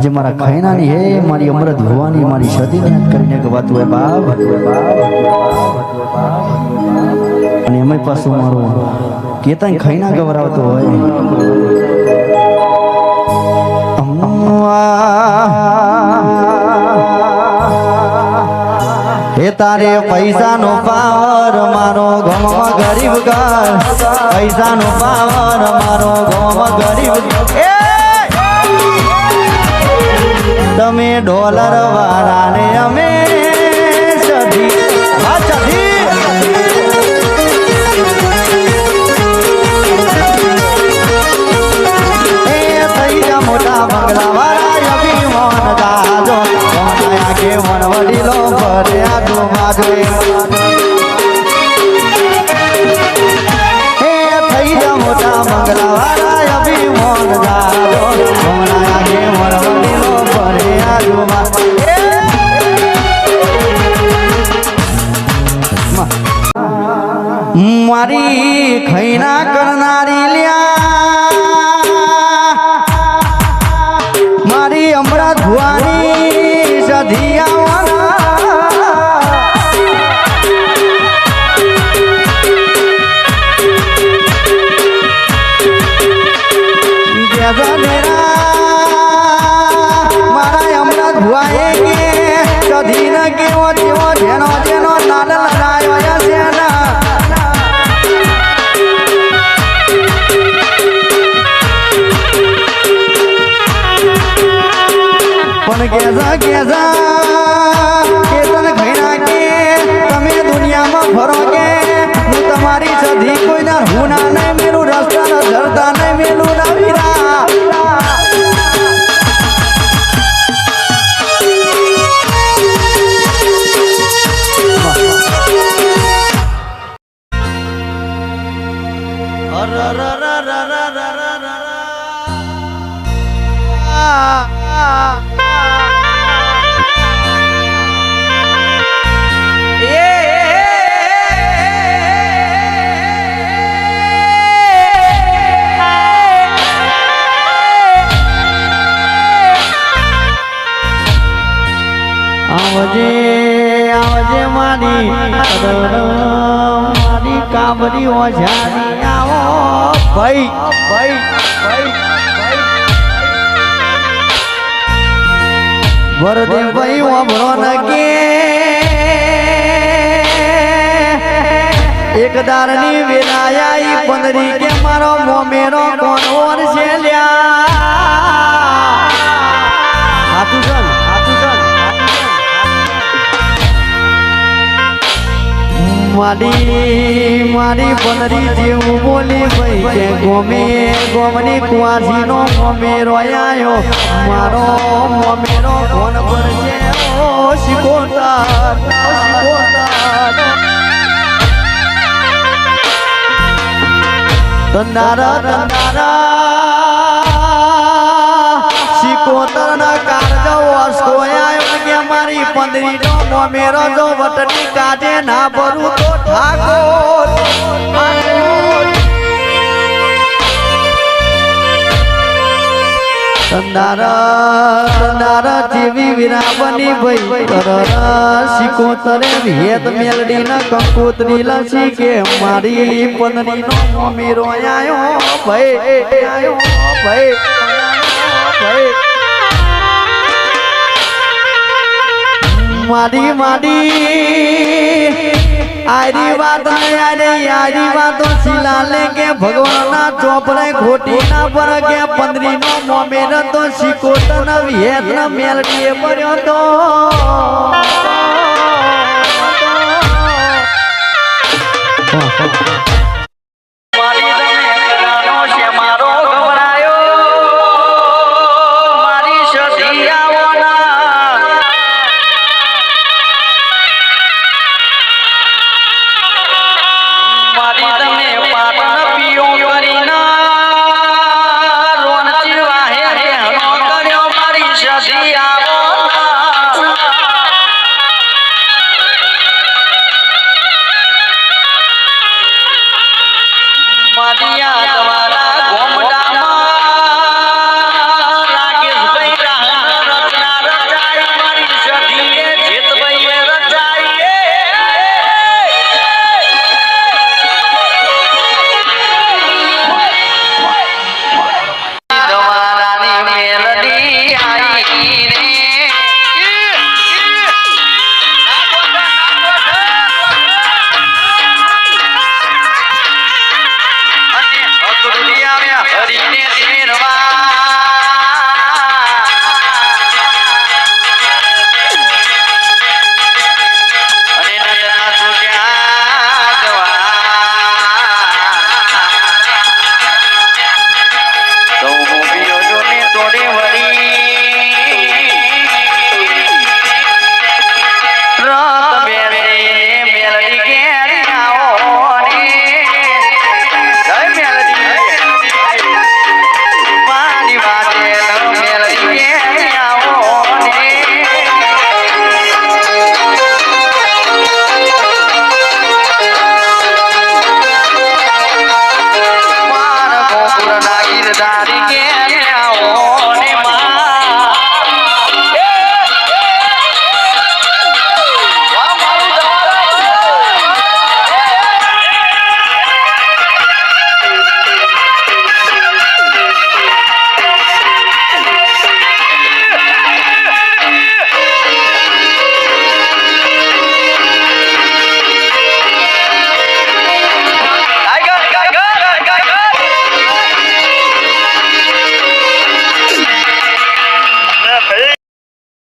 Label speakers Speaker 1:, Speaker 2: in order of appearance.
Speaker 1: जे मारा खाना नहीं है मारी अमृत भवानी मारी सदी ने याद करने के बात हुए बाप અને એમાં પાછું મારું કેતા ખાઈના ગવરાવતો હોય હે તારે પૈસા નો પાવર મારો ગામમાં ગરીબ ઘર પૈસા નો પાવર મારો ગામમાં ગરીબ તમે ડોલર વાળા ને અમે સધી મોટા બંગલા વાળા અભિમાન દાદો કે મન વડીલો ભરે આજુ બાજુ હે થઈ જા મોટા બંગલા વાળા અભિમાન દાદો કે મન વડીલો ભરે આજુ બાજુ મારી ખૈના કરનારી લ્યા મારી અમૃત ભુવાની સધિયાવાના મારા અમૃત ભુવાએ કે સધી ન કેવો જેવો જેનો જેનો નાદ લડાયો છે કેસા કેસા કે તને ખૈના કે તમે દુનિયામાં ફરો કે હું તમારી સધી કોઈના હુના નહીં મેલું રસ્તા ન ધરતા નહીં મેલું ના વીરા આવજે મારી મારી કામરી ઓઝારી આવો ભાઈ ભાઈ ભાઈ વરદે ભાઈ ઓભરો ન કે એક દારની વેલાયા ઈ પંદરી કે મારો મોમેરો કોણ ઓર છે લ્યા હાથું ચલ મારી પંદરી જેવું બોલી ભાઈ કે ગોમે ગોમની કુવાસી નો મોમેરો આયો મારો મોમેરો કોણ પર છે ઓ શિકોતા તંદારા શિકોતર ના કારજો વસ્તો આયો કે મારી પંદરી નો મોમેરો જો વટની કાજે ના ભરું તો ઠાકોર તંદારા જેવી વીરાબની ભાઈ શિકોતરે હેત મેલડી ના કંકોત્રી લસી કે મારી પંદરી નો મોમેરો આયો ભાઈ માડી આરી વાતો શિલા લે કે ભગવાન ના ચોપડે ખોટી ના પર કે પંદરી નો મોમેર તો શિકોત ન વિહેત ન મેલડીએ પડ્યો તો
Speaker 2: Yeah.